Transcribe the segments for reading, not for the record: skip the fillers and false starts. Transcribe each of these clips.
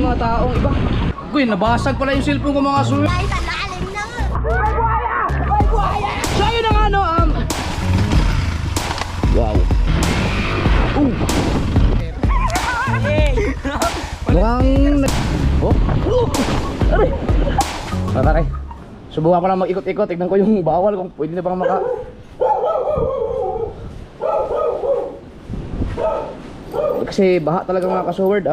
yung mga taong iba. Uy, nabasag pala yung cellphone ko mga suwi. Ay, talalim na nga. Ay, buhaya! Ay, buhaya! So, ayun na nga, no, wow. Mukhang... Oh! Aray! Aray! Subukan ko lang mag-ikot-ikot. Tignan ko yung bawal kung pwede na bang maka... Kasi baha talaga mga ka-sword.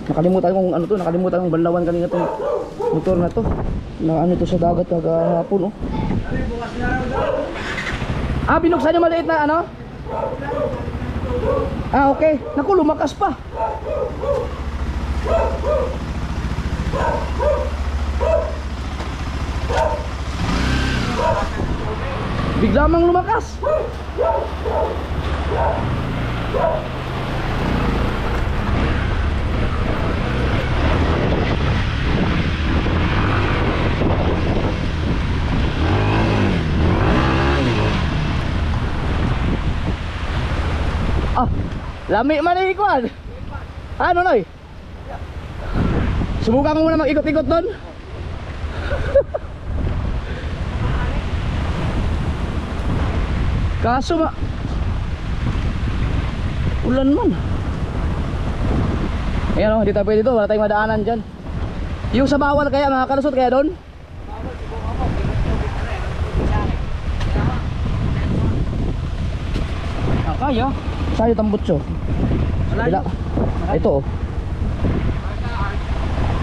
Nakalimutan kong ano to, nakalimutan kong banlawan kanina tong motor na to. Na ano to sa dagat kagahapon, oh. Ah, binuksan yung maliit na ano? Ah, okay. Naku, lumakas pa. Bigla mang lumakas. Ah, lami man ang ikuan. Ano noy? Subukan ko muna mag-ikot-ikot doon. Kaso ulan man. Ayan o, hindi tayo pwede dito. Wala tayong madaanan dyan. Yung sa bawal kaya, makakalusot kaya doon? Kaya. Saan yung tambutso? Bila. Ito, oh.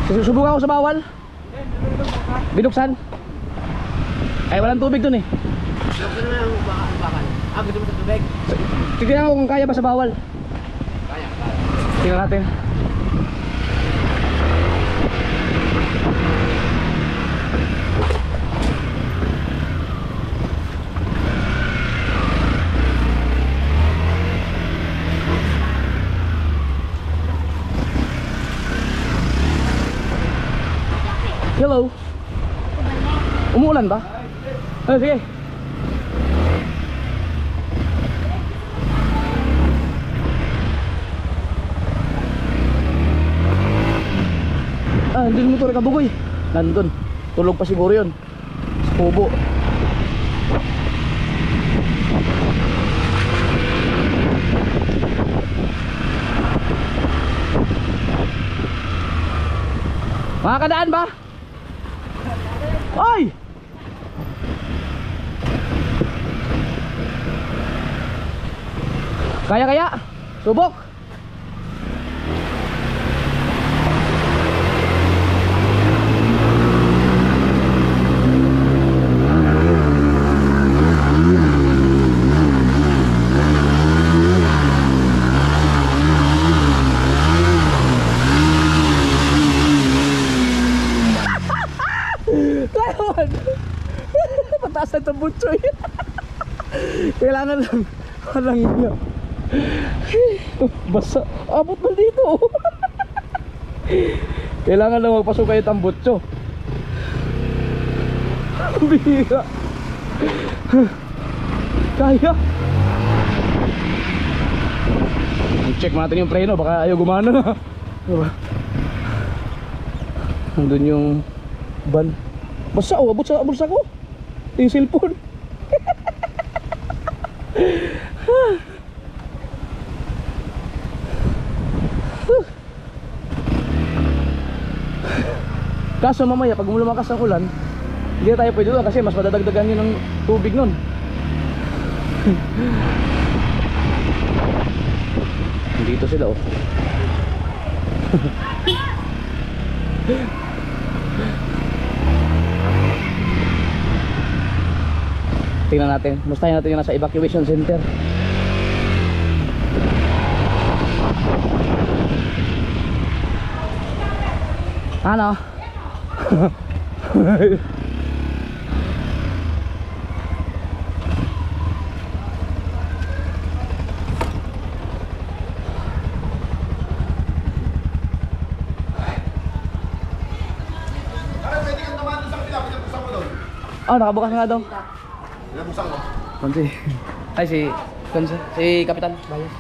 Susubukan ko sa bawal. Binuksan. Ay, walang tubig dun eh. Binuksan na yung bakal. Ah, gusto mo sa tubig? Tignan ko kung kaya ba sa bawal. Kaya. Tingnan natin. Hello. Umuulan ba? Oh, sige. Ah, nandun motor kabugoy. Nandun. Tulog pa siguro yun. Sa kubo. Makakadaan ba? Oy! Kaya? Subok! Pataas na ito butsoy. Kailangan lang walang nga. Basa. Abot na dito. Kailangan lang magpasok kayo tambutso. Bihira. Kaya. Check natin yung preno. Baka ayaw gumana na. Diba? Nandun yung ban. Basa, oh, abot sa bulsa ko. Yung cellphone. Kaso mamaya pag lumakas ang ulan, hindi na tayo pwede doon kasi mas madadagdagan yun ng tubig nun. Dito sila, oh. Tingnan natin, mustahin natin yung nasa evacuation center. Ano? Oh, nakabukas nga daw. Nabuksan ko. Ay, si Kapitan Bayas.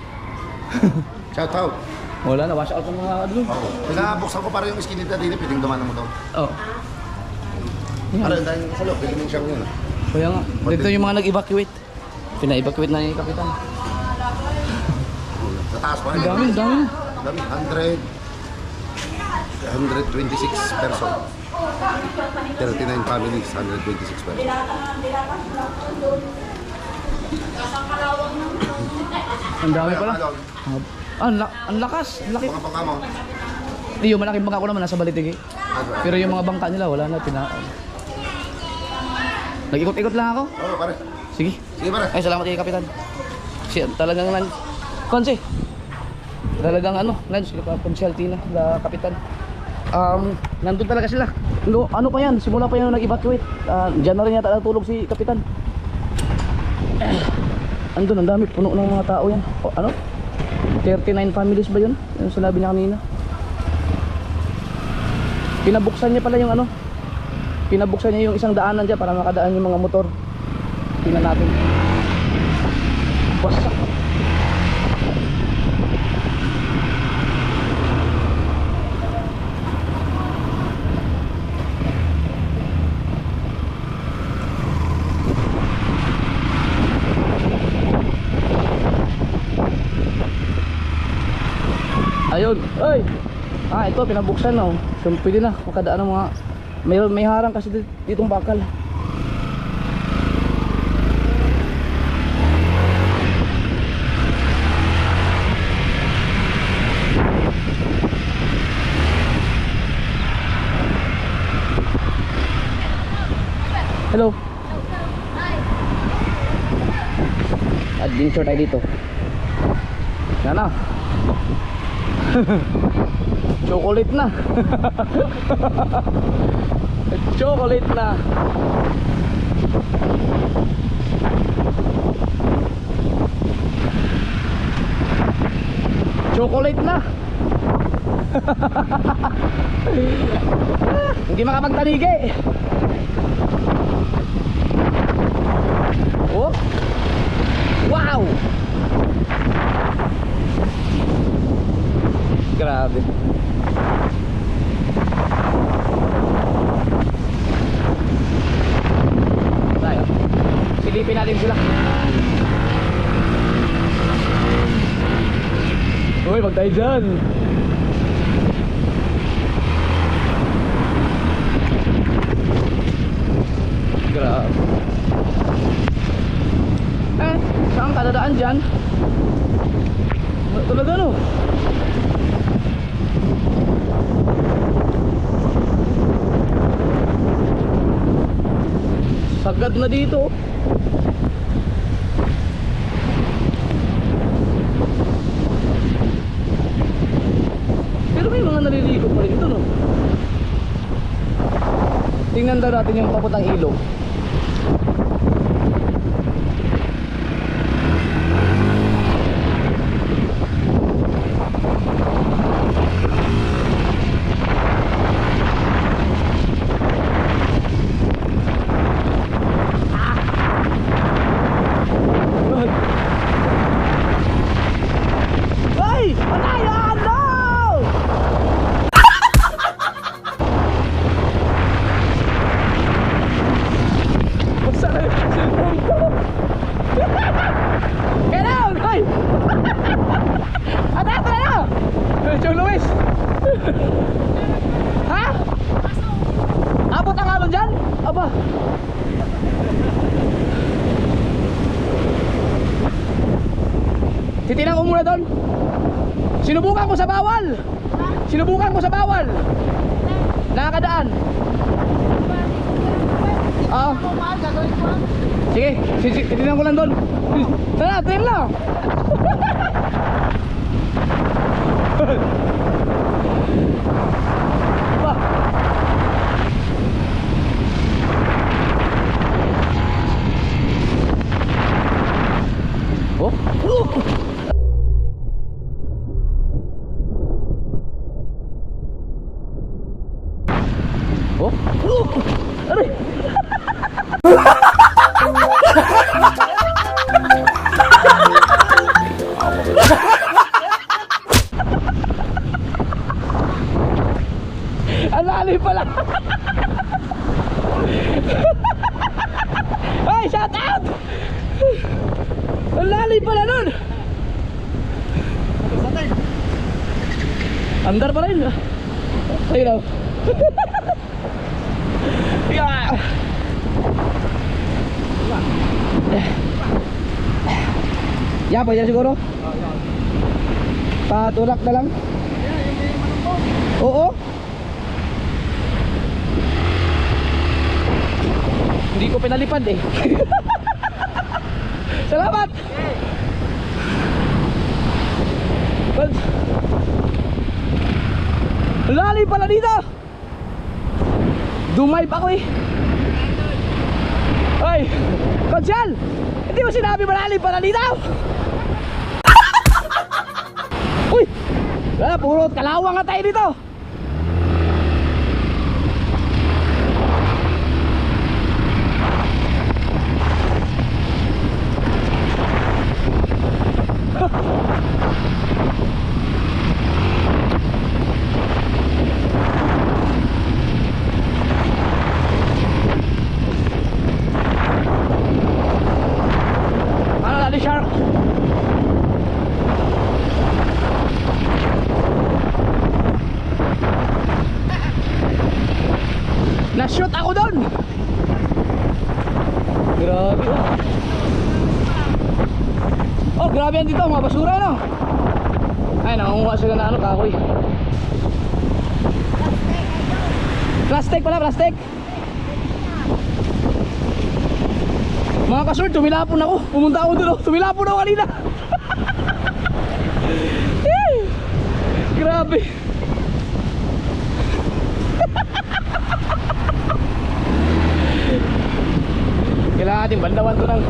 Shout out. Wala na, wash out ng mga ano. Oo. Pinabuksan ko para yung iskinita din, pwedeng dumanan mo daw. Oo. Yan. Para dahil sa loob, pwede mong siyang yun. Kaya nga, dito yung mga nag-evacuate. Pina-evacuate na yung kapitan. Sa taas pa Ang rin. dami, ang dami. Dami, 126 person. 39 families, 126 person. Ang dami pala. Ang lakas, ang laki. Mga bangka mo. Yung malaking bangka ko naman nasa Balitige. Pero yung mga bangka nila wala na, nag-ikot-ikot lang ako. Oo, pare. Sige. Sige, pare. Ay, salamat kay kapitan. Siya talagang Konsi. Talagang lunch consulti na kapitan. Nandun talaga sila. Ano pa yan? Simula pa yan nag-evacuate. Diyan na rin yata natulog si kapitan. Andun, ang dami, puno ng mga tao yan. 39 families ba yun? Yung sinabi niya kanina. Pinabuksan niya pala yung pinabuksan niya yung isang daanan dyan para makadaan yung mga motor. Tingnan natin. Wasak. Ayun, ay! Ito pinabuksan na. So, pwede na makadaan ng mga may harang kasi ditong bakal. Hello. Adventure tayo dito. Yan na. Chocolate na. Chocolate na. Chocolate na. Hindi makapagtanigi. Oh. Wow. Grabe. Tayo. Silipin natin sila. Uy, wag tayo dyan. Grabe. Saan ka dadaan dyan? Talaga no? Sagad na dito. Pero may mga naliligo pa rin ito no. Tingnan daw natin yung papuntang ilog. Titinan ko muna doon. Sinubukan ko sa bawal. Sinubukan ko sa bawal. Nakakadaan. Sige, titinan ko lang doon. Tara, train lang. Aray! pala nun! Andar pa rin. Ayun lang. Yeah. Yeah, pwede na siguro. Patulak na lang. Oo. Hindi ko pinalipad eh. Salamat. Lalim pala dito. Dumay pa ako eh. Ay, Konsyal, hindi mo sinabi malalim pala dito. Uy, wala, puro kalawang nga tayo dito. Ano lali shark? Na-shoot ako doon. Grabe oh. Oh, grabe yan dito, mga basura no. Ay, nakunguha sila na ano, kahoy. Plastic pala, plastic. Mga kasur, tumilapon ako. Pumunta ako doon, tumilapon ako kanina. Grabe. Kailangan natin bandawan to ng...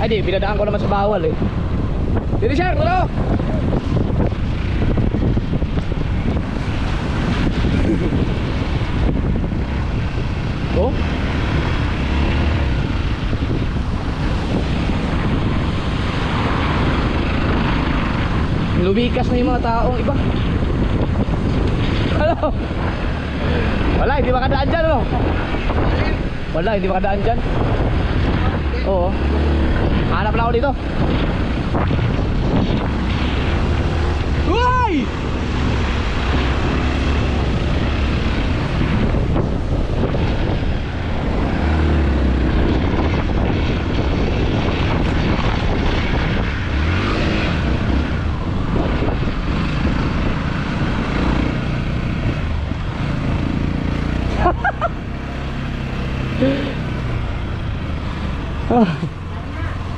Ay di, pinadaan ko naman sa bawal eh. Dito siya, tulo! Oh? Lumikas na yung mga taong iba. Ano? Wala, hindi makadaan dyan ano? Wala, hindi makadaan dyan. Oo. Hanap lang ako dito. Uy!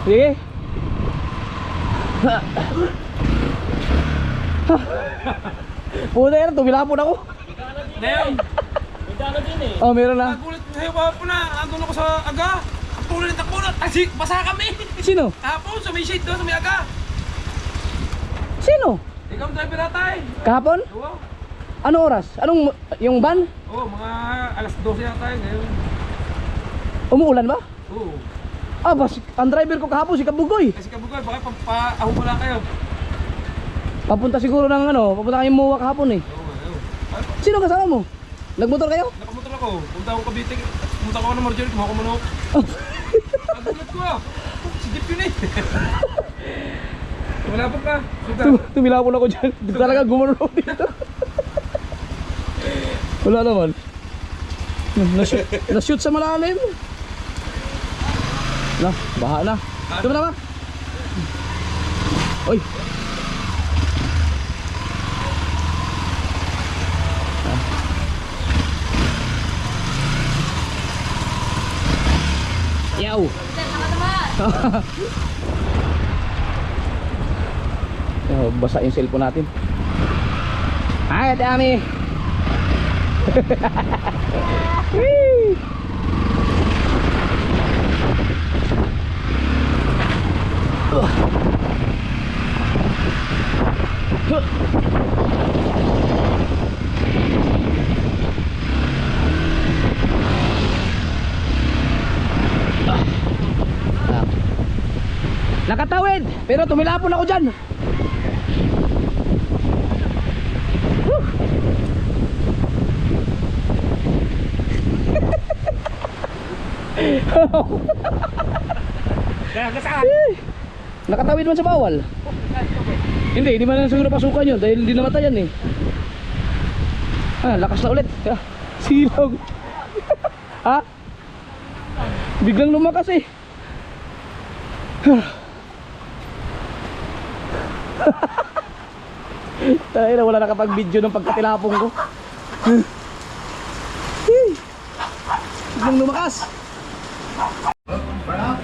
Sige. Puta yan, tumilapon ako. Neo, may dala din eh. Oh, meron na. Nagulit sa'yo kahapon na. Andun ako sa aga. Tuloy ng takbo na. Tasik, basa kami. Sino? Kahapon, sa may shade doon, sa may aga. Sino? Ikaw ang driver natay. Kahapon? Oo. Anong oras? Anong, yung van? Oo, mga alas 12 na tayo ngayon. Umuulan ba? Oo. Ah, ang driver ko kahapon si Kabugoy. Kasi kabugoy, baka pang-aho mo lang kayo. Papunta siguro ng ano, papunta kayong Muwa kahapon eh. Oo, oo. Sino kasama mo? Nagmotor kayo? Nakamotor ako. Punta ako Cavite. Punta ako ng Marjorie, kumuha ko manok. Nagulat ko ah. Si Jeep yun eh. Malapot ka. Tumilapon ako dyan. Talaga gumano ako dito. Wala naman. Na-shoot sa malalim. Na, baha na. Ito mo na ba? Oy. Yaw. Basa yung cellphone natin. Hi, Ate Ami. Nakatawid, pero tumilapon ako dyan. Kaya ka saan? Nakatawid man sa bawal. Hindi man na siguro pasukan yun dahil hindi namatayan eh. Lakas na ulit. Silog. Ha? Biglang lumakas eh. Tayo na wala nakapag-video ng pagkatilapong ko. Biglang lumakas.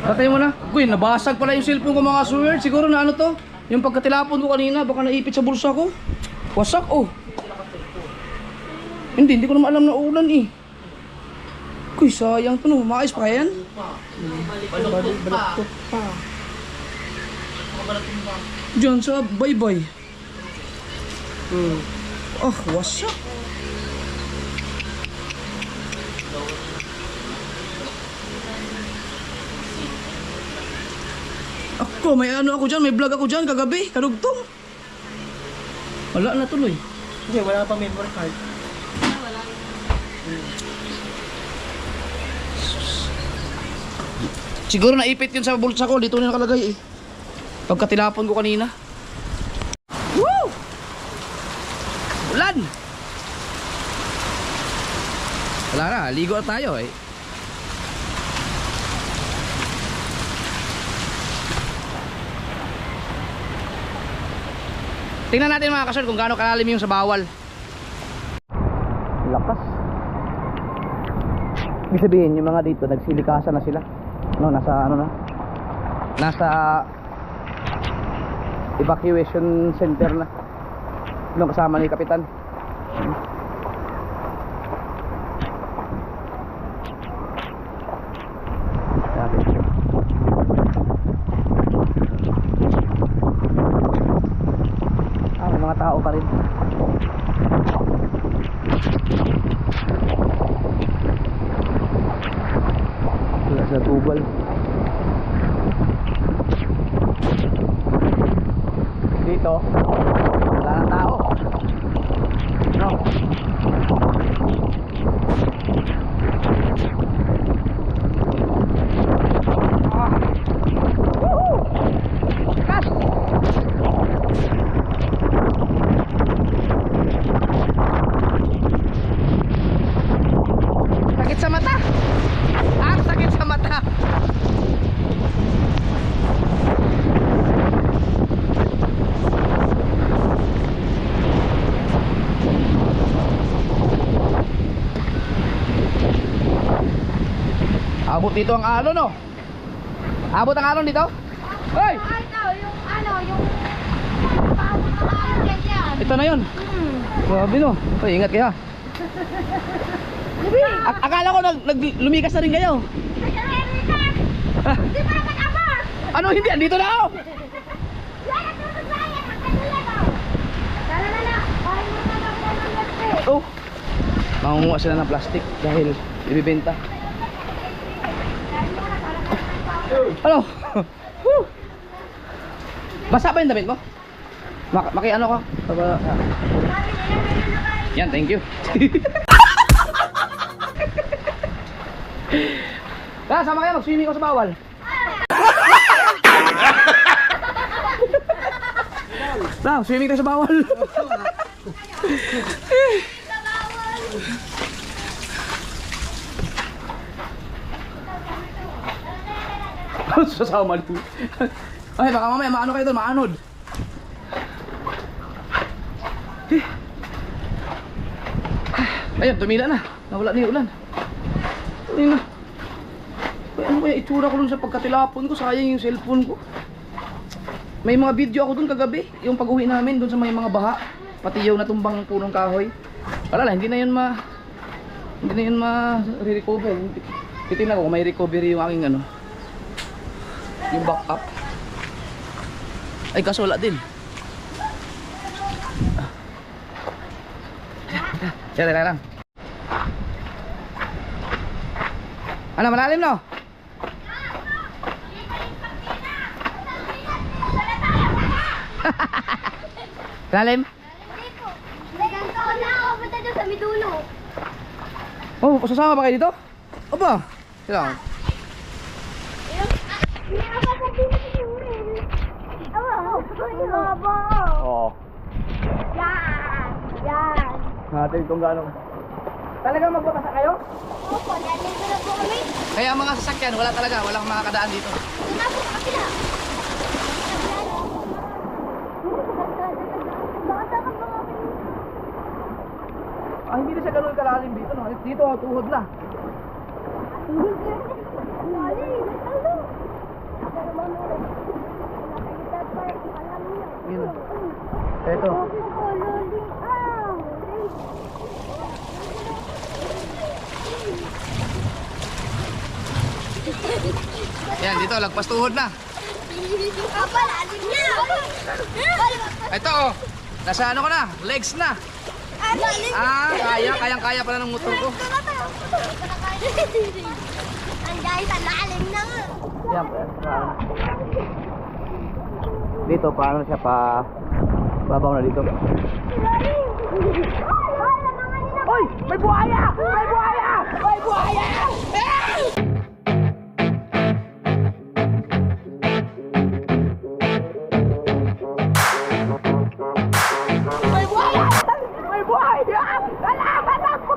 Patay mo na. Uy, nabasag pala yung cellphone ko mga swear. Siguro na ano to? Yung pagkatilapon ko kanina, baka naipit sa bulsa ko. Wasak oh. Hindi ko naman alam na ulan eh. Uy, sayang to no. Maayos pa kaya yan? Balak-balak pa. Diyan sa bye-bye. Wasak. Ako, may ano ako dyan, may vlog ako dyan kagabi, karugtong. Wala na tuloy. Hindi, wala pa memory card. Siguro naipit yun sa bulsa ko, dito na nakalagay eh. Pagkatilapon ko kanina. Woo! Ulan! Wala na, ligo na tayo eh. Tingnan natin mga kasal kung gaano kalalim yung sa bawal. Lakas. Ibig sabihin yung mga dito nagsilikasan na sila. No, nasa ano na. Nasa evacuation center na. Yung kasama ni Kapitan. May mga tao pa rin. Wala sa tubal. Dito wala na tao. No. Woohoo! Kat! Sakit sa mata. Sakit sa mata. Abot dito ang alon, no? Abot ang alon dito? Hoy! Yung paabot ng alon ganyan. Ito na yun. Grabe, no? Hoy, ingat kayo. Akala ko lumikas na rin kayo. Di ba nag-abot? Ano, hindi? Andito na ako. Yan, natulog na yan. Magkadulan o. Tara na. Parang mo na lang ng lastik. Oh. Mangunguha sila ng plastic dahil ibibenta. Ano? Woo! Basa ba yung damit mo? Maki-ano ka? Yan, thank you. Tara, sama kayo, mag-swimming ko sa bawal. Tara, swimming tayo sa bawal. Sasama dito. Ay, baka mamaya maano kayo doon, maanod. Ayun, tumila na. Nawala na yung ulan. Ayun na. Ay, ano kaya itsura ko dun sa pagkatilapon ko? Sayang yung cellphone ko. May mga video ako dun kagabi. Yung pag-uwi namin dun sa may mga baha. Pati yung natumbang punong kahoy. Wala lang, hindi na yun ma-recover. Titignan ko kung may recovery yung aking ano. Yung backup. Ay, kaso wala din. Tira lang. Ano, malalim no? Malalim? Hindi po. Ganto na ako. Punta doon sa Midulo. Oh, sasama ba kayo dito? Opa. Sila. Uy, lobo. Oo. Yan. Yan. Natin kung gaano. Talagang magbabasa kayo? Opo, nandito na po kami. Kaya ang mga sasakyan, wala talaga. Walang makakadaan dito. Ito na po sa kapila. Bakit dapat ba kami? Ah, hindi na siya ganun kalalim dito. No? Dito, tuhod na. Yun. Eto. Yan, dito, lagpas tuhod na. Ito, oh. Nasa ano ko na? Legs na. Ah, kayang-kaya pala ng motor ko. Ang guys, ang lalim na nga. Yan, dito, paano siya pa... Babaw na dito. Hoy! May buhaya! May buhaya! May buhaya! May buhaya! May buhaya! Kalaban ako!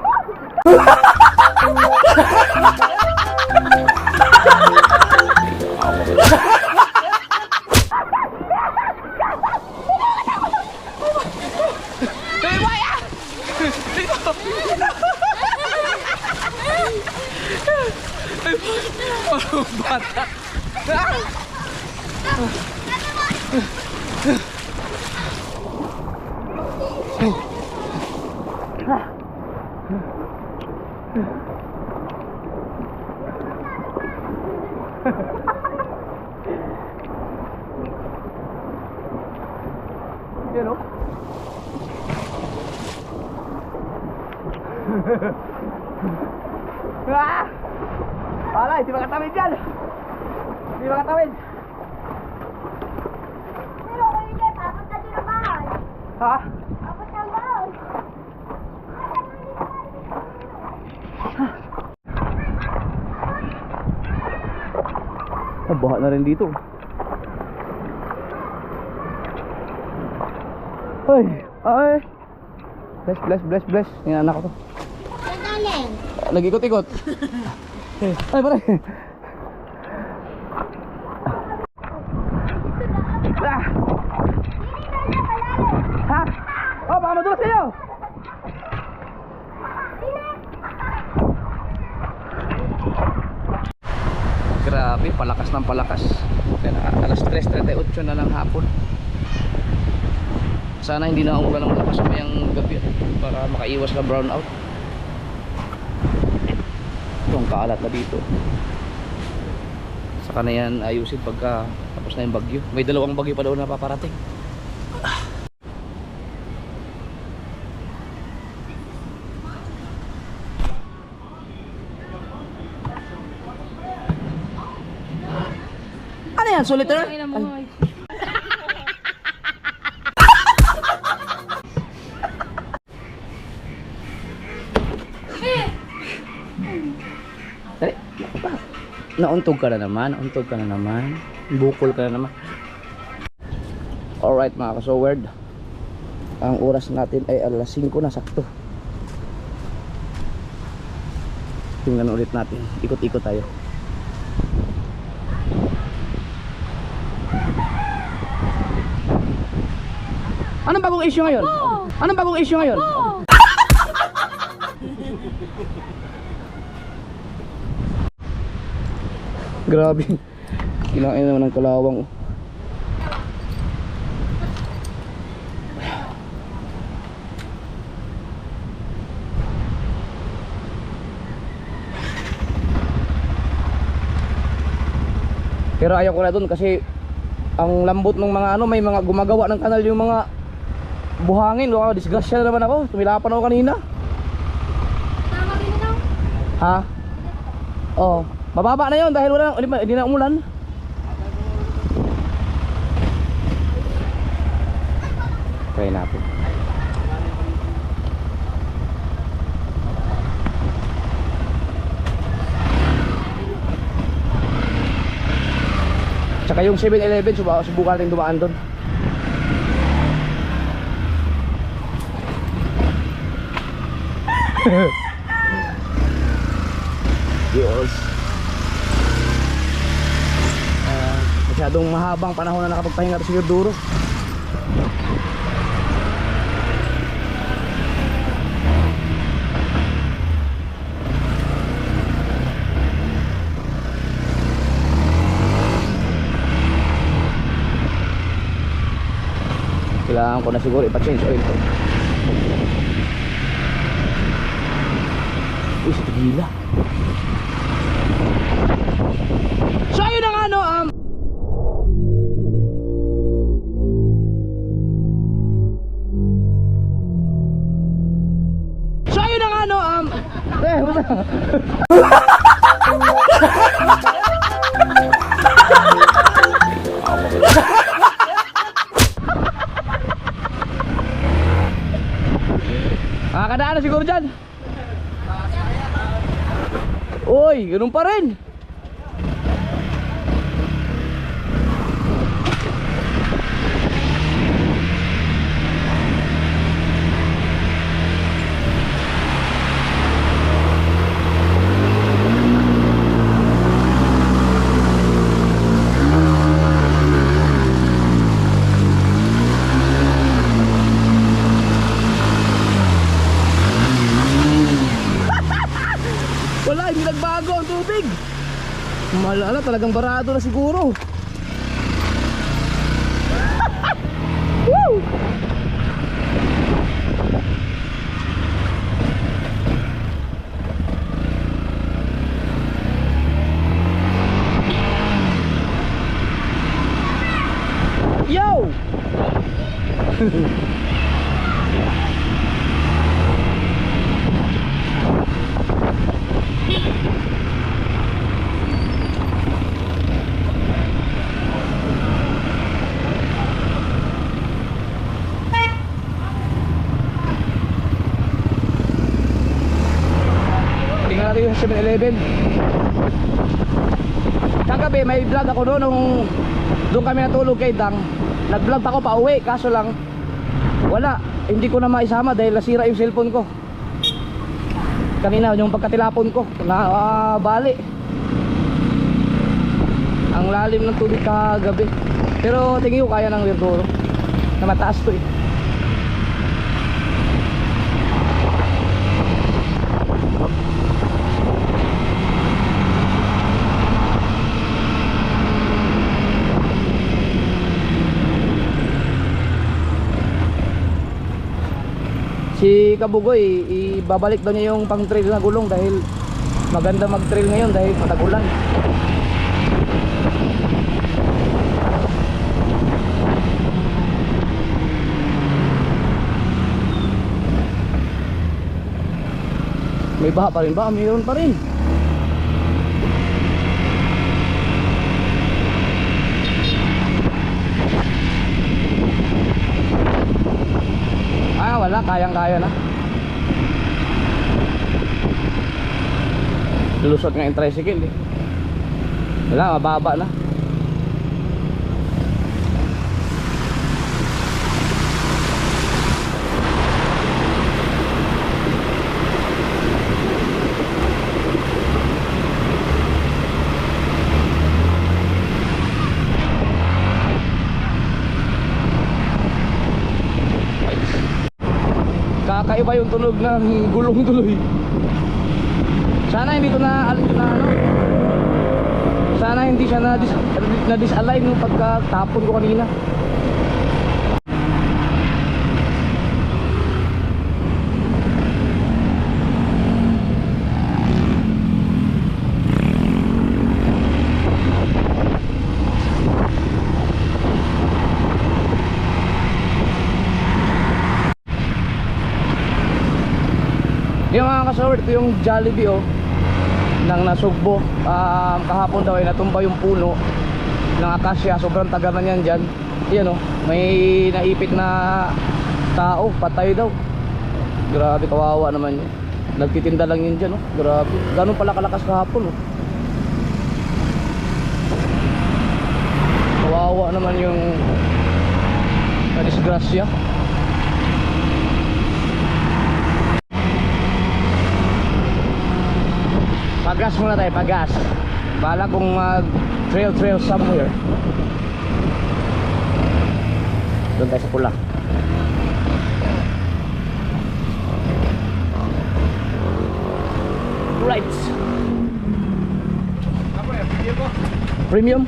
May buhaya! Dito! Parang bata. Yan o. Ah! Alay, di makatawid yan! Di makatawid! Pero kung hindi, papunta din ang bahay. Ha? Papunta ang bahay. Nabaha na rin dito. Ay! Ay! Bless, bless, bless, bless. Yung anak ko to. Sandalin. Nag-ikot-ikot. Ay, pare. Ah! Ha? Oh, baka madulas kayo. Grabe, palakas ng palakas. Alas 3:38 na ng hapon. Sana hindi na umulan ng malakas mayang gabi para makaiwas na brownout. Itong kaalat na dito. Saka na yan ayusin pagka tapos na yung bagyo. May dalawang bagyo pa daw na paparating. Ano yan? Solitaire? Ay. Dali. Nauntog ka na naman. Nauntog ka na naman. Bukol ka na naman. Alright mga kasowerd. Ang oras natin ay alas 5 na sakto. Tingnan ulit natin. Ikot-ikot tayo. Anong bagong issue ngayon? Anong bagong issue ngayon? Grabe. Kailangan naman ng kalawang. Pero ayaw ko na dun kasi ang lambot ng mga ano, may mga gumagawa ng kanal yung mga buhangin. Wow, disgrasya na naman ako. Tumilapan ako kanina. Tama din na lang. Ha? Oh, mababa na 'yon dahil wala hindi na umulan. Try natin. Tsaka yung 7-Eleven, subukan natin dumaan doon. Diyos. Masyadong mahabang panahon na nakapagpahinga ito si Duro. Kailangan ko na siguro ipa-change oil to. Uy, sa tigila. So ayun ang ano, so ayun ang ano, makakadaan na siguro dyan. Uy, ganun pa rin. Wala, hindi nagbago ang tubig. Malala, talagang barado na siguro. Woo! Yo! Tingnan natin yung 7-Eleven. Kagabi may vlog ako doon nung doon kami natulog kay Dang. Nag-vlog pa ako pa uwi, kaso lang wala, hindi ko na maisama dahil nasira yung cellphone ko. Kanina yung pagkatilapon ko na bali. Ang lalim ng tubig kagabi. Pero tingin ko kaya ng Verduro na mataas to eh. Si Kabugoy, ibabalik daw niya yung pang trail na gulong dahil maganda mag trail ngayon dahil matag-ulan. May baha pa rin ba? Mayroon pa rin. Wala, kayang-kaya na. Lulusot nga yung tricycle eh. Wala, mababa na. Kakaiba yung tunog ng gulong tuloy. Sana hindi ko na ano. Sana hindi siya na disalign nung pagkatapon ko kanina. Yung mga kasaward, ito yung Jollibee oh, nang nasugbo. Kahapon daw ay natumba yung puno ng akasya. Sobrang tagal na yan dyan. Yan oh, may naipit na tao, patay daw. Grabe, kawawa naman yun. Nagtitinda lang yun dyan oh. Grabe, ganun pala kalakas kahapon oh. Kawawa naman yung disgrasya. Pagas muna tayo, pagas. Bala kung trail somewhere. Doon tayo sa pula. Right. Apa ya? Video ko. Premium.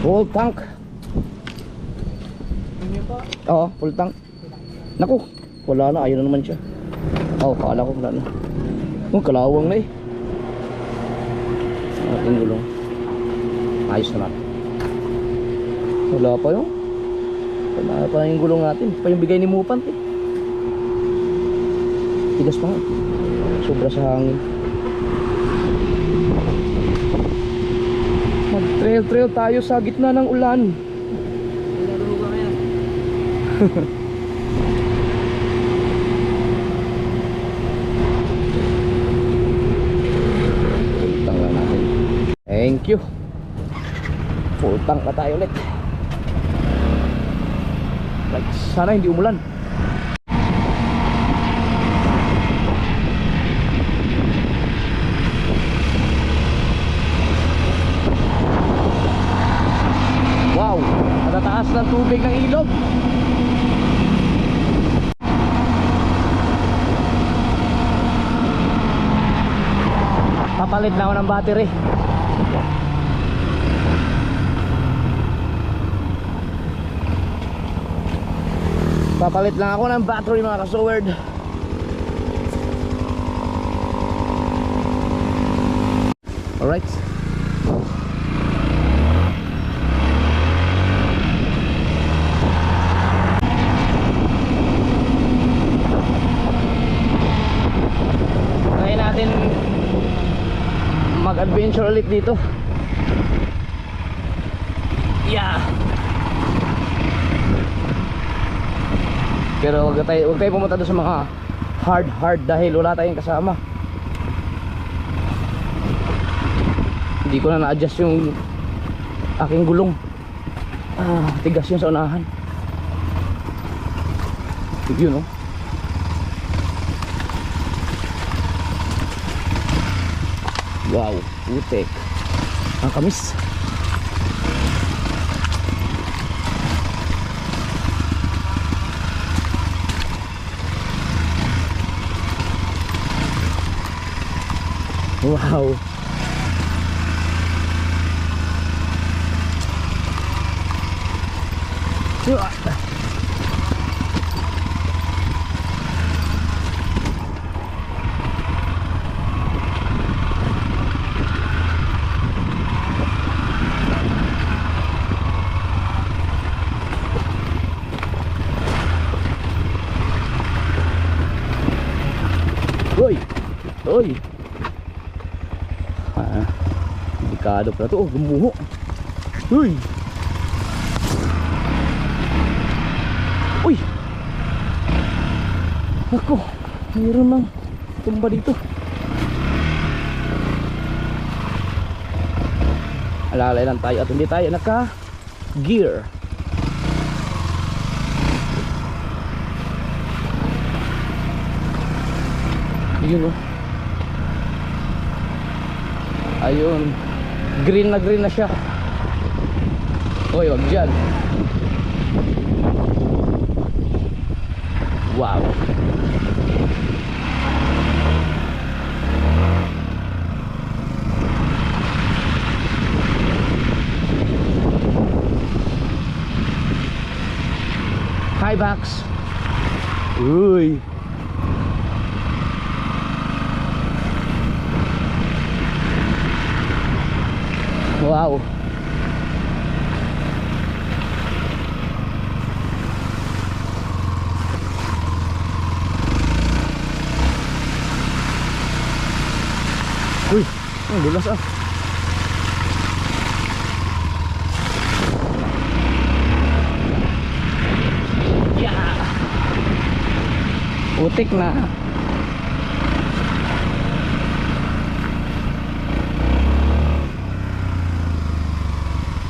Full tank. Oo, full tank. Naku, wala na, ayun na naman siya. Oo, kala ko wala na. Oh, kalawang na eh. Ating gulong. Ayos naman. Wala pa yun. Wala pa yung gulong natin. Pa yung bigay ni Mupant eh. Tigas pa nga. Sobra sa hangin. Mag-trail tayo sa gitna ng ulan. Full tank lang natin. Thank you. Full tank na tayo ulit. Right. Sana hindi umulan. Wow, natataas ng tubig ng ilog. Papalit na ako ng battery. Papalit lang ako ng battery mga ka-sword. Alright. Try natin mag-adventure ulit dito. Yeah. Pero huwag tayo pumunta doon sa mga hard dahil wala tayong kasama. Hindi ko na na-adjust yung aking gulong. Tigas yun sa unahan. Yun, no? Wow, putek. Ang kamis. Wow. Uy! Uy! Delikado pala ito. Oh, gumuho. Uy! Uy! Ako, mayroon mang tumba dito. Alalay lang tayo at hindi tayo naka-gear. Yun, oh. Ayun. Green na siya. Uy, wag dyan. Wow. Hi, Bax. Uy. Wow. Uy, ang dulas ah. Yeah. Putik na.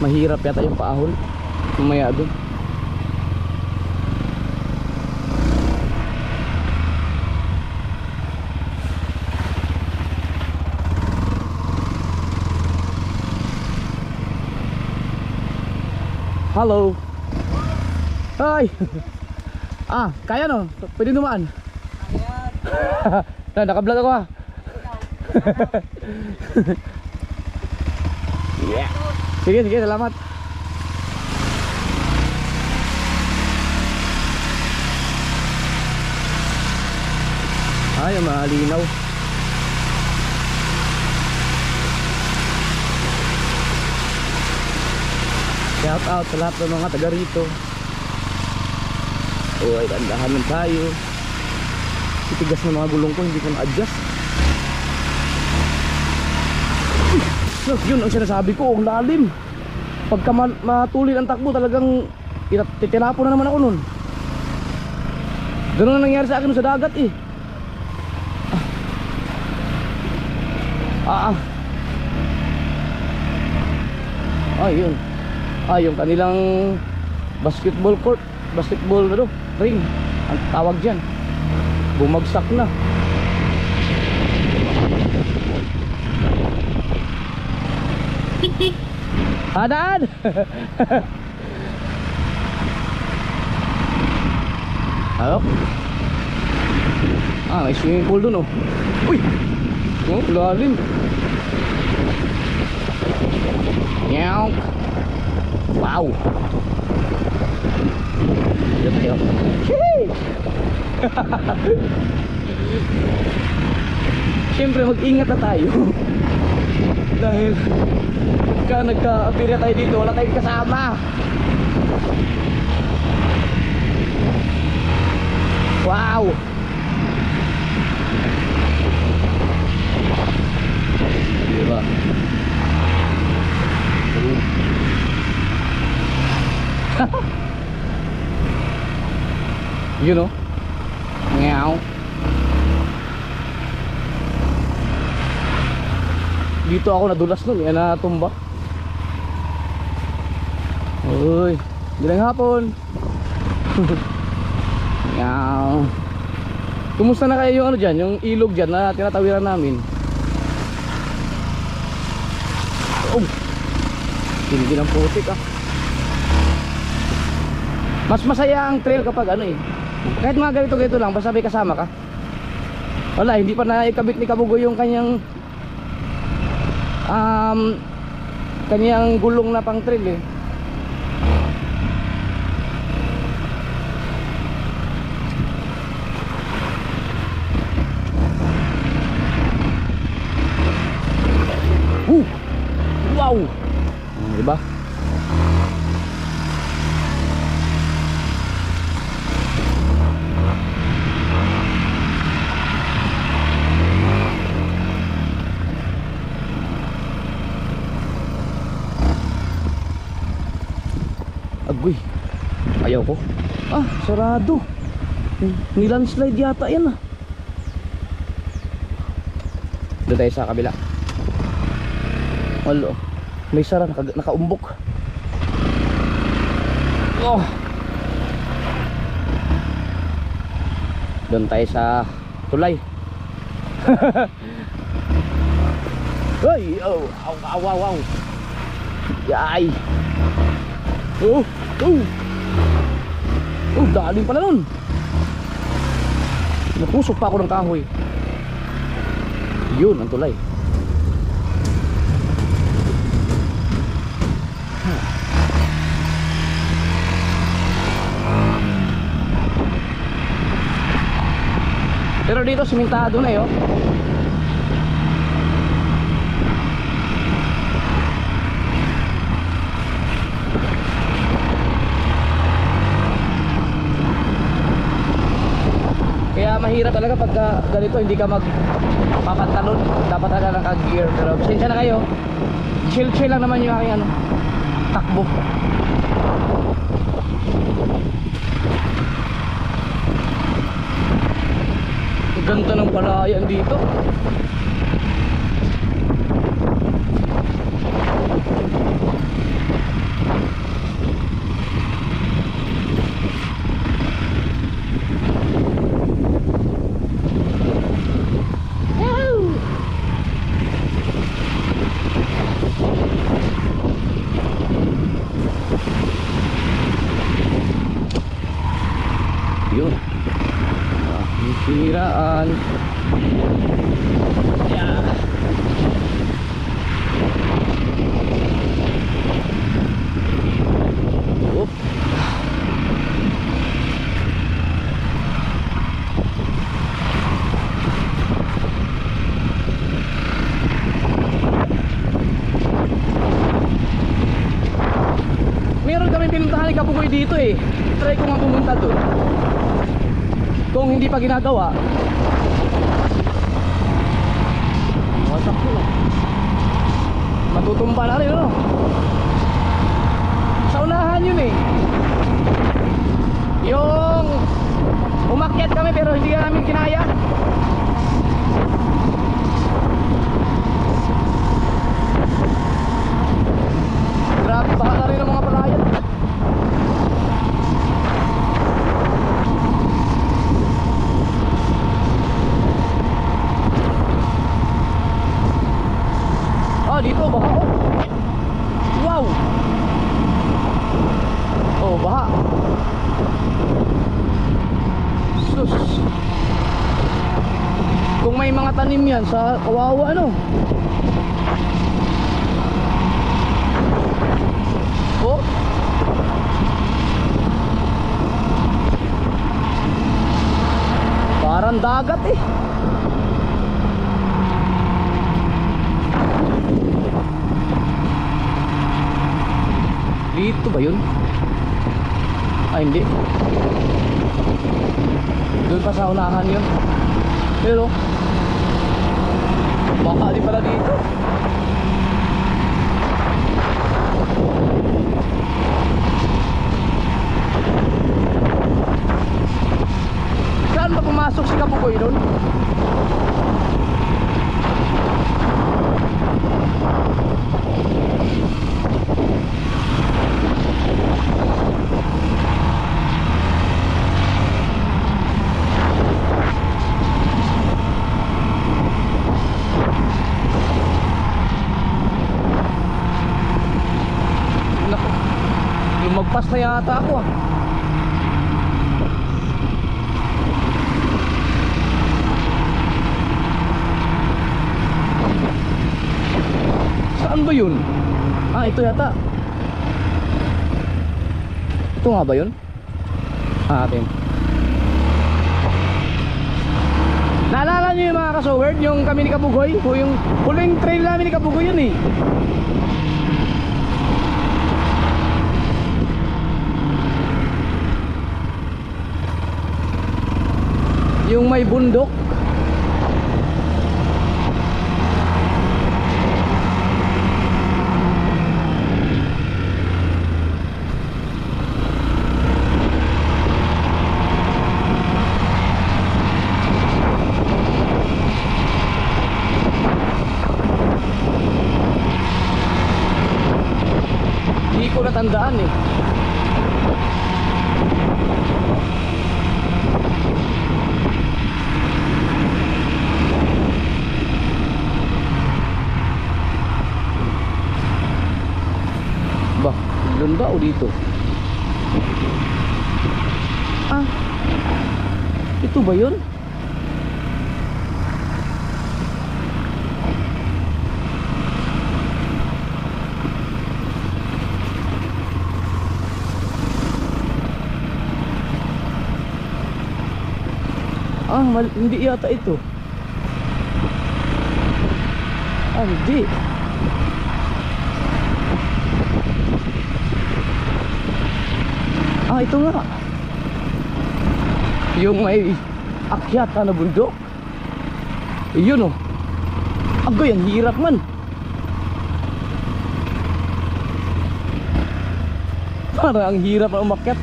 Mahirap yata yung paahon. Mamaya doon. Hello. Hi. Kaya no? Pwede dumaan. Kaya. Naka-vlog ako ah. Yeah. Sige, salamat. Ay, malinaw. Shout out sa lahat ng mga taga rito. Ay, dandahan lang tayo. Titigas ng mga gulong ko, hindi ko na-adjust. Yun ang sinasabi ko, ang lalim. Pagka matuloy ang takbo, talagang titirapo na naman ako nun. Ganun ang nangyari sa akin sa dagat eh. Yun. Yung kanilang basketball court, basketball ring, ang tawag dyan. Bumagsak na. Dad! Halo? May swimming pool dun oh. Uy! Lalim. Meow. Wow. Siyempre mag-ingat na tayo. Dahil pagka nagka-apirya tayo dito, wala tayong kasama. Wow. Diba? You know? Meow. Dito ako nadulas nun, yan natumba. Uy, gilang hapon. Meow. Kumusta na kayo yung ano dyan, yung ilog dyan na tinatawiran namin? Oh, hindi ng putik ah. Mas masaya ang trail kapag ano eh, kahit mga ganito lang, basta may kasama ka. Wala, hindi pa naikabit ni Kabugo yung kanyang kanyang gulong na pang trail eh. Wow! Diba? Agoy, ayaw ko. Sarado. Nilandslide yata yan ah. Doon tayo sa kabila. Walo, may sara, nakaumbok. Oh. Doon tayo sa tulay. Ay, wow. Yay. Daling pala nun. Napusok pa ako ng kahoy. Yun ang tulay. Pero dito simintado na yun. Kaya mahirap talaga pagka ganito hindi ka magpapantalon. Dapat talaga naka-gear. Pero pasensya na kayo. Chill lang naman yung aking takbo. Ganda ng palayan dito. Yan. Yan. Oop. Meron kami pinuntahan ni Kapugoy dito eh. Try ko nga pumunta doon. Kung hindi pa ginagawa. Wasak ko lang. Matutumba na rin ano. Sa unahan yun eh. Yung umakyat kami pero hindi namin kinaya. Grabe, baka na rin ang mga palayan. Ah, dito, baha oh. Wow. Oh, baha. Sus. Kung may mga tanim yan sa kawawa ano. Oh. Parang dagat eh. Dito ba yun? Ay hindi. Doon pa sa unahan yun. Pero baka di pala dito. Saan ba pumasok si Kapugoy nun? Naku, lumagpas na yata ako ah. Saan ba yun? Ah, ito yata. Ito nga ba yun? Ah, atin. Naalala nyo yung mga kasowerd, yung kami ni Kapugoy? O yung huling trail namin ni Kapugoy yun eh. Yung may bundok. Hindi ko natandaan eh. Ba, doon ba o dito? Ah, ito ba yun? Ah, hindi yata ito. Ah, hindi. Ah, ito nga. Yung may akyat na bundok. Yun oh. Agoy, ang hirap man. Parang ang hirap na umakyat.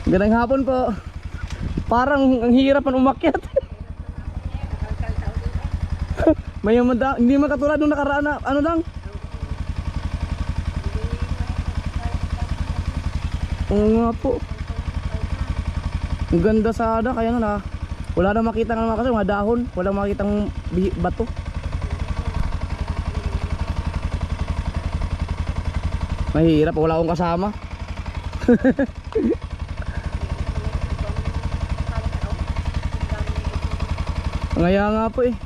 Gandang hapon po. Parang ang hirap na umakyat. May hindi man katulad nung nakaraan na ano lang. Oo nga po. Ang ganda sa ada kaya na wala na makita ng mga dahon, wala makitang bato. Mahirap, wala akong kasama. Ngaya nga po eh.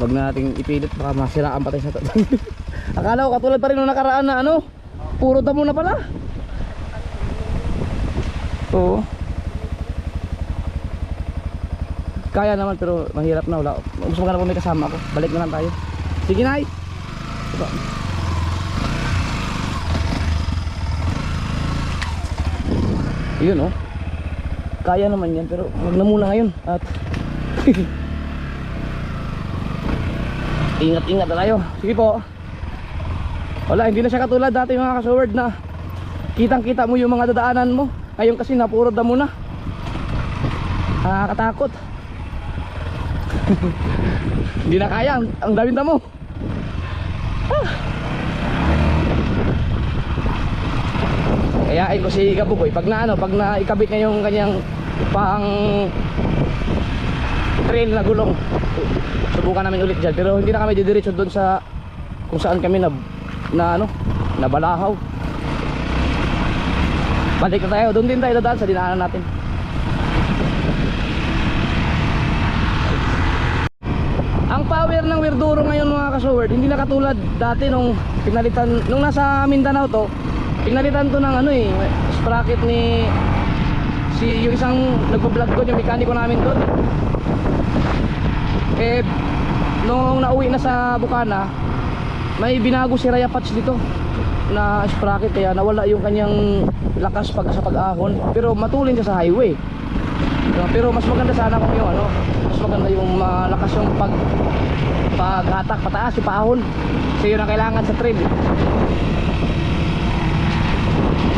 Wag nating ipilit, baka masiraan pa tayo sa tayo. Akala ko katulad pa rin nung nakaraan na ano, puro damo na pala. Oo. Kaya naman pero mahirap na, wala. Gusto mo ka na po may kasama ko. Balik na lang tayo. Sige Nay. Diba? Yun oh. Kaya naman yan pero wag na muna ngayon at ingat-ingat na tayo. Sige po. Wala, hindi na siya katulad dati mga kasoward na kitang-kita mo yung mga dadaanan mo. Ngayon kasi napurod na muna. Nakakatakot. Hindi na kaya, ang daming damo. Kayain ko si Gabugoy pag naikabit niya yung kanyang pang trail na gulong. Subukan namin ulit dyan pero hindi na kami didiretso doon sa kung saan kami nabalahaw. Balik na tayo, doon din tayo dadaan sa dinaanan natin. Ang power ng Werduro ngayon mga kasoward, hindi na katulad dati nung pinalitan, nung nasa Mindanao to, pinalitan to ng sprocket ni yung isang nagpa-vlog doon, yung mekaniko namin doon. Eh nung nauwi na sa Bukana, may binago si Raya Patch dito na sprocket kaya nawala yung kanyang lakas sa pag-ahon, pero matulin siya sa highway. Pero mas maganda sana kung yung mas maganda yung malakas yung paghatak pataas yung paahon kasi yun ang kailangan sa trail.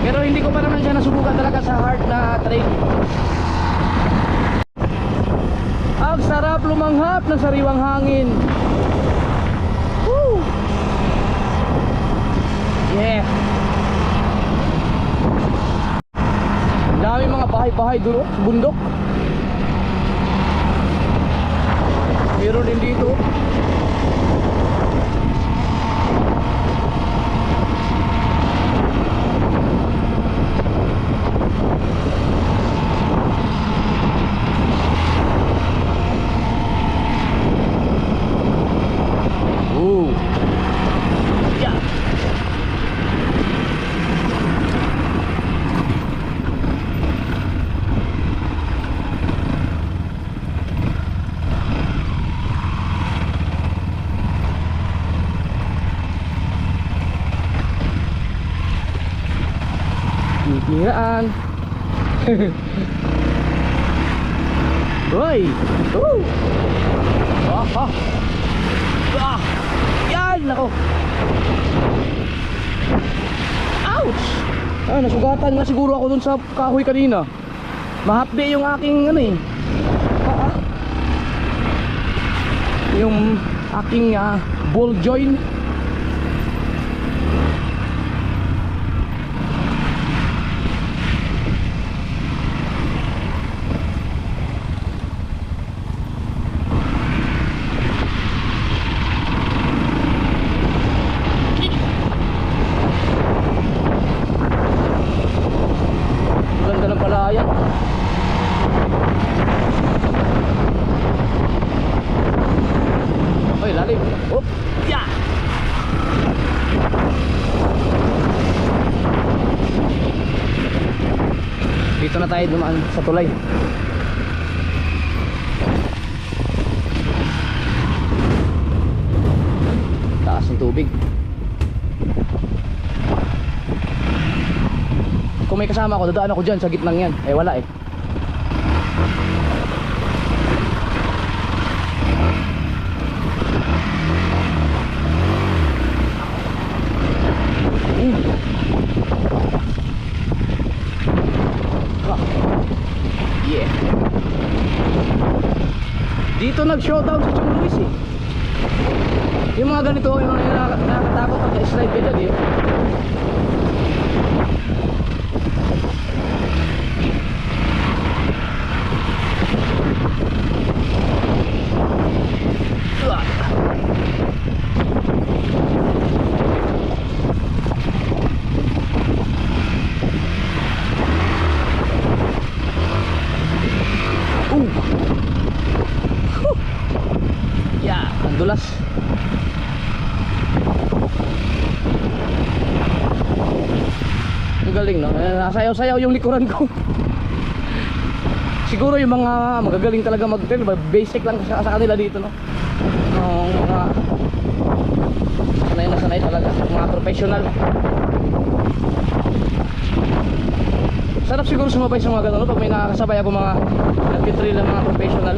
Pero hindi ko pa naman siya nasubukan talaga sa hard na trail. Ang sarap lumanghap ng sariwang hangin. Woo! Yeah. Dami mga bahay-bahay doon sa bundok. Meron din dito. Yeah. Kiraan. Hoy. Yan nako. Ouch. Nasugatan nga siguro ako dun sa kahoy kanina. Mahapde yung aking yung aking ball joint. Dito na tayo dumaan sa tulay. Taas ng tubig. Kung may kasama ako, dadaan ako dyan sa gitnang yan. Eh wala eh. Yeah. Dito nag-showdown si Chong Luis eh. Yung mga ganito, yung nakakatakot pag slide ka dyan eh. galing, no? Nasayaw-sayaw yung likuran ko. Siguro yung mga magagaling talaga mag-trail, basic lang sa kanila dito, no? Yung mga sanay na sanay talaga, mga professional. Sarap siguro sumabay sa mga ganun, no? Pag may nakakasabay ako mga nag-trail ng mga professional.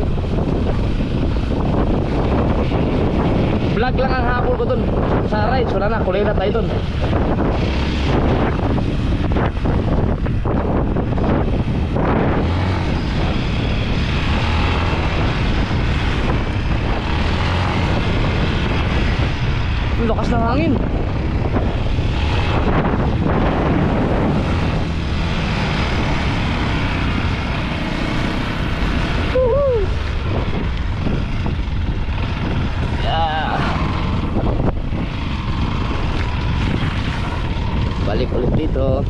Vlog lang ang hapon ko dun sa rides, wala na, kulay na tayo dun. Ang lakas ng hangin. Woohoo! Yeah. Balik ulit dito.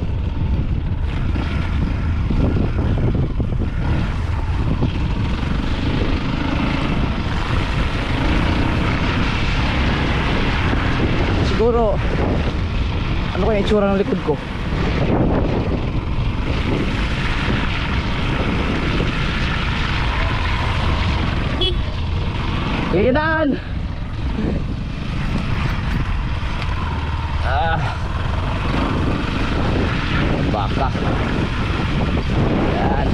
Siguro ano kaya itsura ng likod ko? Iidan! Baka. Yan.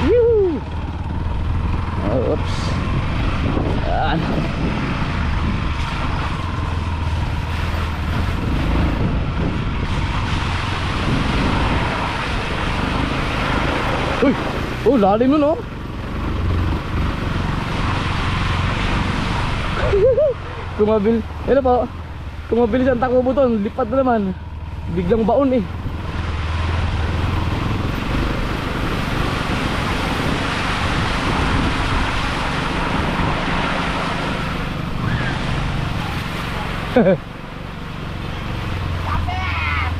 Woo! Oops. Yan. Uy! Oh, lalim nun, oh. Ano po? Kung mabilis ang takbo mo to, lipat na naman. Biglang baon eh.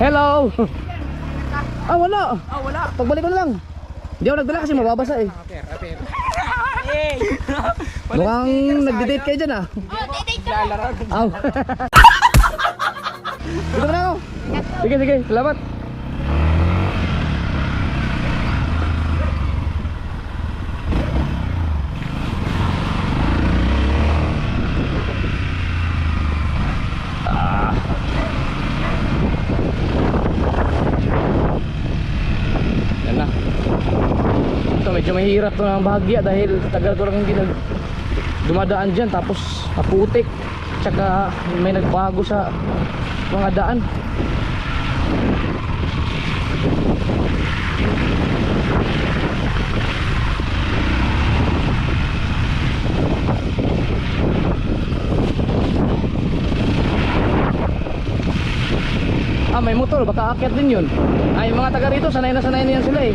Hello! Ah, wala! Wala. Pagbalik ko na lang. Hindi ako nagdala kasi mababasa eh. Mukhang nagde-date kayo dyan ah. Oh, date ka. Aw. Dito na ako. Sige, sige. Salamat. Yan na. Ito medyo mahirap to ng bahagya dahil tagal ko lang hindi dumadaan dyan, tapos naputik, tsaka may nagbago sa mga daan. May motor, baka aakyat din yun. Ay, mga taga rito, sanay na yan sila eh.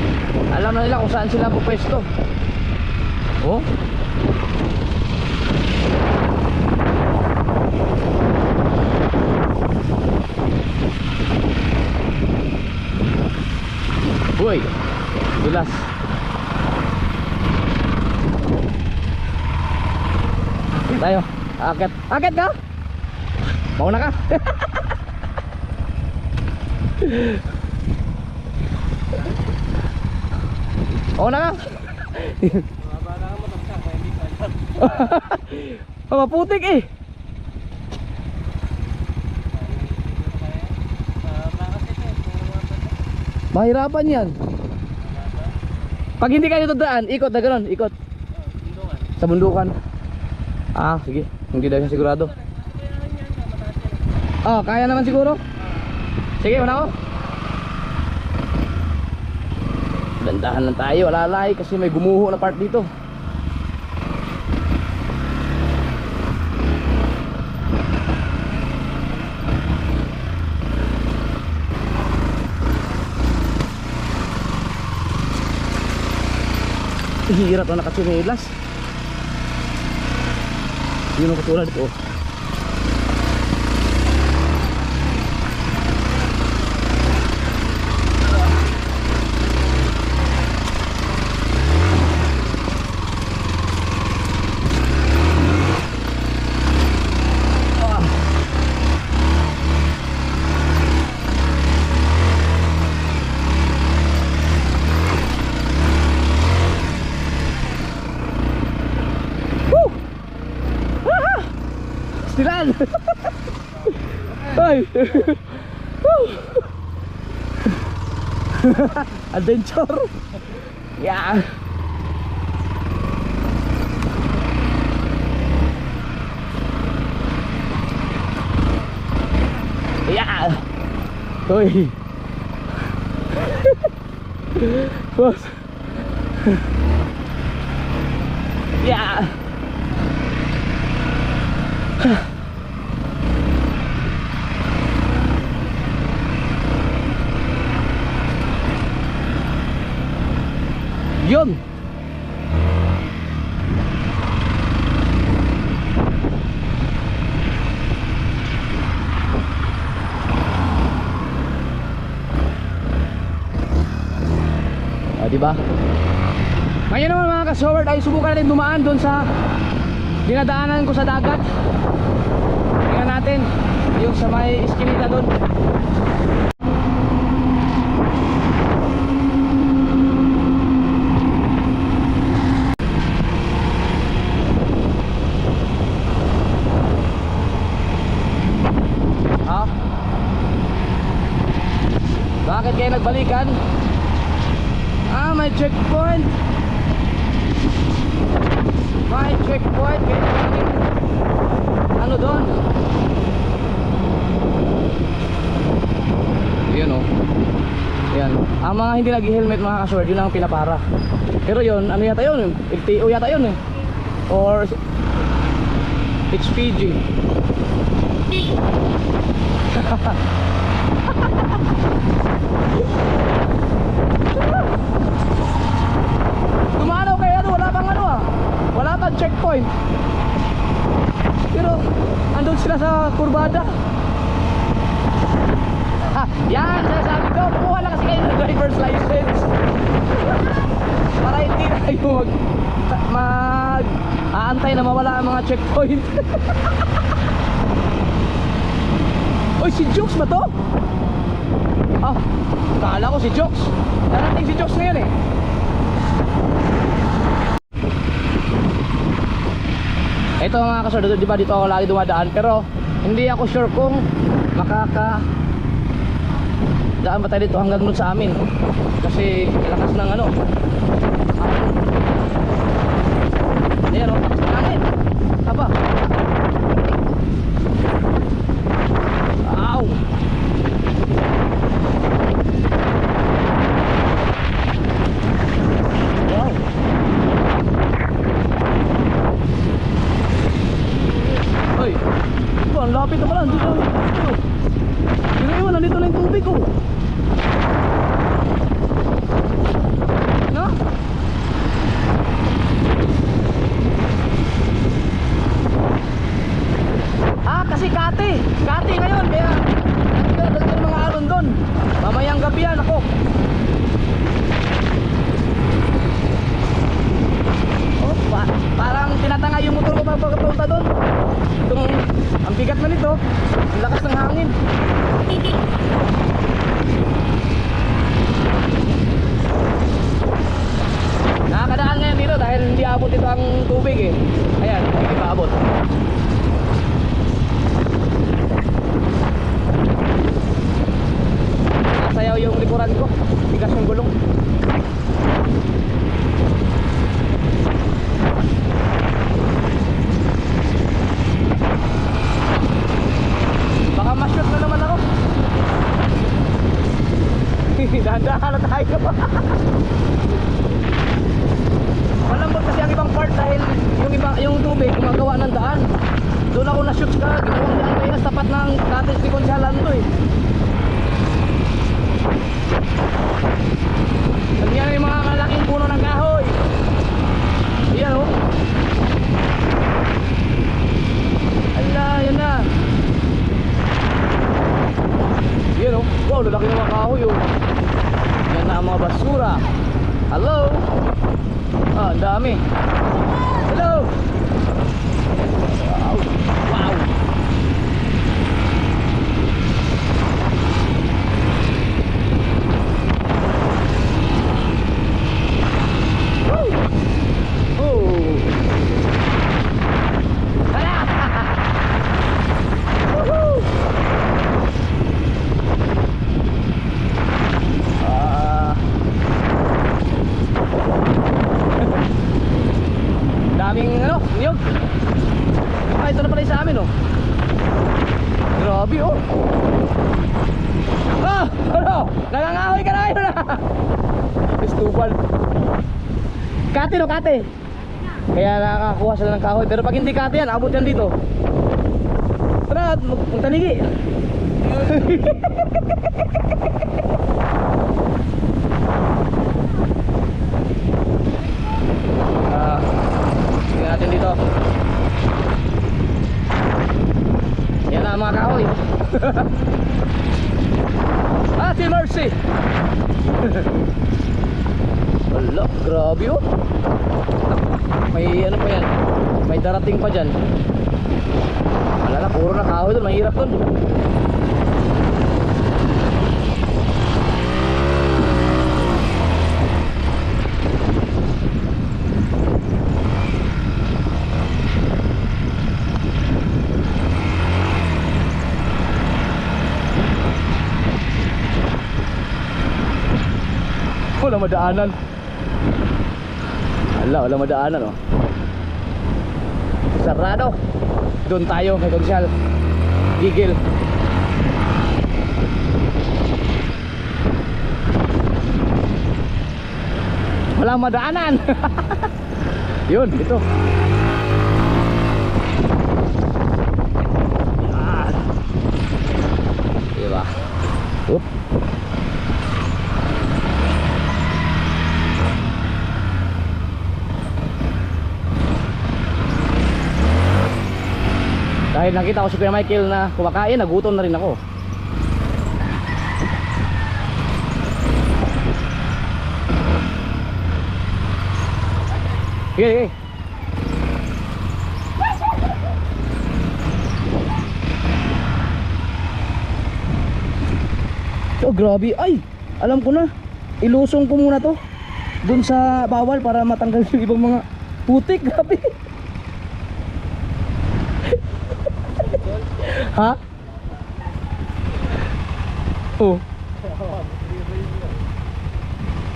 Alam na nila kung saan sila pupwesto. Oh. Uy, dulas. Tayo, aakyat. Aakyat ka? Mauna ka? Mauna ka? Maputik eh. Mahirapan yan. Pag hindi kayo dadaan, ikot na gano'n, ikot. Sa bundukan. Ah, sige. Hindi dahil sigurado. Oh, kaya naman siguro. Sige, una ako. Dandahan lang tayo, alalay kasi may gumuho na part dito. Hirap na nakasinelas. Yun ang katulad ito. pastilan. Ay. Adventure. Yeah. Yeah. Hoy. Boss. Yeah. Yun. Diba? Ngayon naman mga ka-short ay subukan natin dumaan doon sa dinadaanan ko sa dagat. Tingnan natin yung sa may iskinita doon. Ha? Bakit kayo nagbalikan? May checkpoint. May checkpoint. Ano doon? Yun o. Yan. Ang mga hindi nag-helmet mga ka-short, yun ang pinapara. Pero yun, ano yata yun? LTO yata yun eh. Or HPG. Dumanaw kayo, wala pang ano ah. Wala pang checkpoint. Pero andun sila sa kurbada. Ha, yan, sasabi ko, kukuha lang kasi kayo ng driver's license. Para hindi na kayo aantay na mawala ang mga checkpoint. Uy, si Jokes ba to? Ah, kala ko si Jokes. Narating si Jokes ngayon eh. Ito mga kasordado, diba dito ako lagi dumadaan, pero hindi ako sure kung daan ba tayo dito hanggang doon sa amin, kasi lakas ng ano ayan o, hangin apa ow. Wow. Ay, ito ang lapit na pala. Dito nandito na yung tubig ko. No? Kasi Kati ngayon, kaya nandito yung mga alon doon. Mamayang gabi yan ako. Oh, parang tinatanga yung motor ko pagpunta doon. Ang bigat na nito, ang lakas ng hangin. Nakakadaan ngayon dito dahil hindi abot ito ang tubig eh. Ayan, hindi pa abot. Nasayaw yung likuran ko, bigas yung gulong. Baka ma-shoot na naman ako. Dahan-dahan na tayo. Malambot kasi ang ibang part dahil yung tubig gumagawa ng daan. Doon ako na-shoot ka, ginawang daan kaya tapat ng cottage ni Konsyalan to eh. Nagyan yung mga malaking puno ng kahoy. Ayan o. Ala, yan na. Yan o. Wow, lalaki ng mga kahoy o. Yan na ang mga basura. Hello. Ah, ang dami. Hello. Wow. Wow. ito na pala yung sa amin oh. Grabe oh. Ah! Ano? Nangangahoy ka na ngayon ah. Estupal. Kate no, kate. Kaya nakakakuha sila ng kahoy. Pero pag hindi kate yan, abot yan dito. Tara, magtanigi. Tingnan natin dito. Yan na ang mga kahoy. Si Mercy. Wala, grabe oh. May ano pa yan, may darating pa dyan. Wala na, puro na kahoy doon, mahirap doon. Wala madaanan. Wala madaanan oh. Sarado. Doon tayo kay Konsyal Gigil. Wala madaanan. Yun, ito. Yan. Diba? Oop. Dahil nakita ko si Kuya Michael na kumakain, nagutom na rin ako. Sige. Oh, grabe. Ay, alam ko na. Ilusong ko muna to dun sa bawal para matanggal yung ibang mga putik. Grabe. Ha? Oh.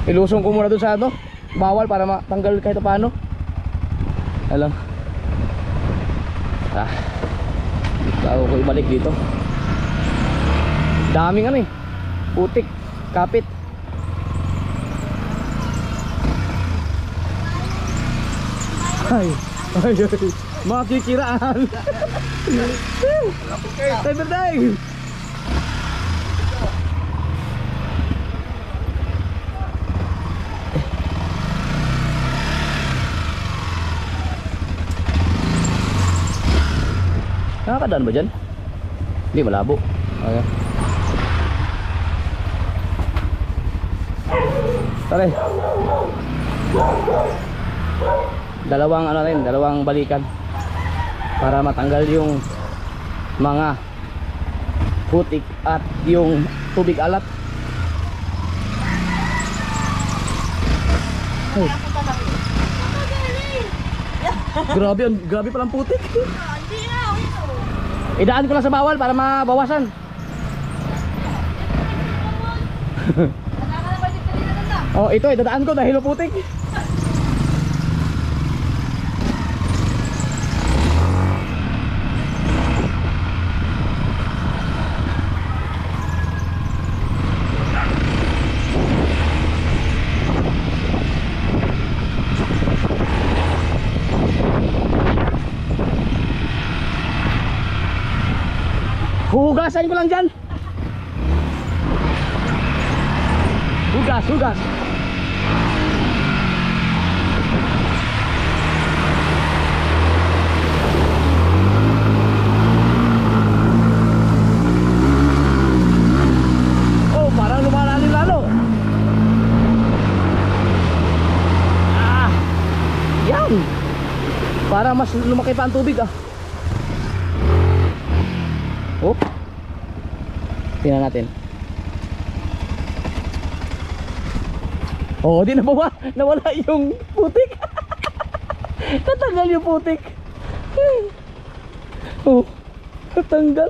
Ilusong ko muna doon sa ano, bawal para matanggal kahit paano. Alam. Bago ko ibalik dito. Daming ano eh. Putik, kapit. Ay. Makikiraan. Tay berday. Nakakadaan ba dyan? Hindi, malabo. Ayan. Tara. Dalawang balikan para matanggal yung mga putik at yung tubig alat. Hey. Grabe palang putik. Idaan ko lang sa bawal para mabawasan. Oh, ito idadaan ko dahil putik. Hugasan ko lang dyan. Hugas. Oh, parang lumalalim lalo. Yan. Para mas lumaki pa ang tubig ah. Oh. Tingnan natin. Oh, di nawala yung putik. Tatanggal yung putik. Oh, tatanggal.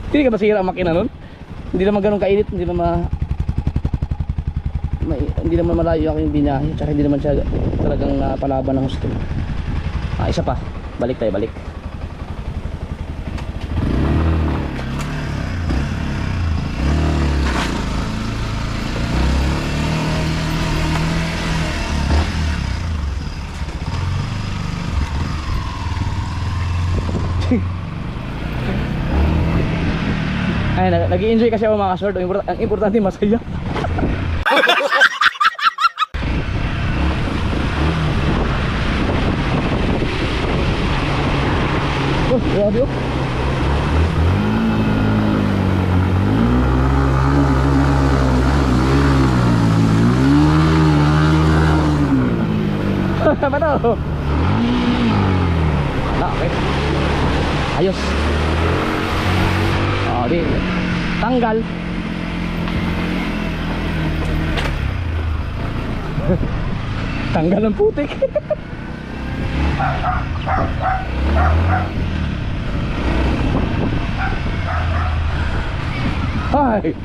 Hindi ka masira ang makina nun? Hindi naman ganun kainit, hindi naman hindi naman malayo ako yung binahe, tsaka hindi naman siya talagang palaban ng gusto. Isa pa, balik tayo, balik. Ay, nag-i-enjoy kasi ako mga short. Ang importante masaya. Oh, grabe oh. Apa to? Wala, okay. Ayos. Oh, di. Tanggal. Tanggal ang putik. Ay.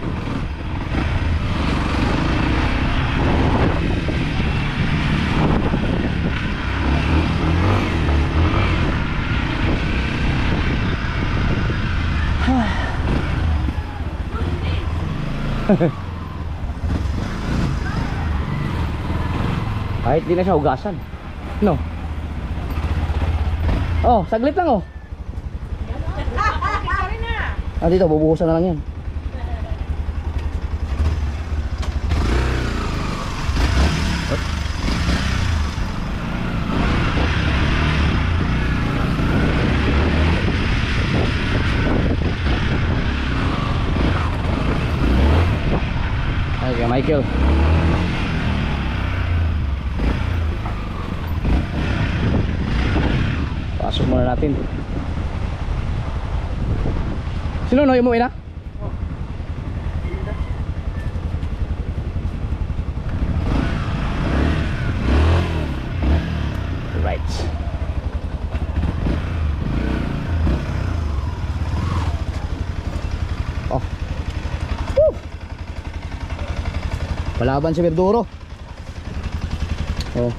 Kahit di na siya hugasan. No. Oh, saglit lang oh. Dito, bubuhusan na lang yan. Okay, Michael. Pasok muna natin. Sino no, umuwi na? Right. Oh. Woo! Palaban si Verduro. Oh.